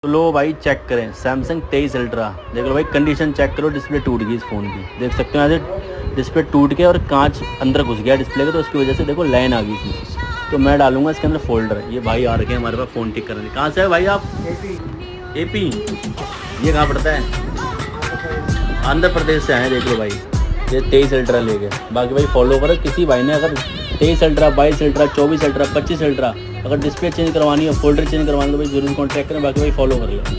तो लो भाई चेक करें सैमसंग 23 अल्ट्रा। देख लो भाई कंडीशन चेक करो, डिस्प्ले टूट गई इस फ़ोन की। देख सकते हो यहाँ से डिस्प्ले टूट के और कांच अंदर घुस गया डिस्प्ले के, तो उसकी वजह से देखो लाइन आ गई इसमें। तो मैं डालूंगा इसके अंदर फोल्डर। ये भाई आ रखे हैं हमारे पास फ़ोन ठीक करने। कहाँ से है भाई आप? एपी। ये कहाँ पड़ता है? आंध्र प्रदेश से आए। देख लो भाई ये 23 अल्ट्रा ले गए। बाकी भाई फॉलो करो, किसी भाई ने अगर 23 अल्ट्रा, 22 अल्ट्रा, 24 अल्ट्रा, 25 अल्ट्रा अगर डिस्प्ले चेंज करवानी हो, फोल्डर चेंज करवानी हो तो भाई जरूर कॉन्टैक्ट करें। बाकी भाई फॉलो कर लो।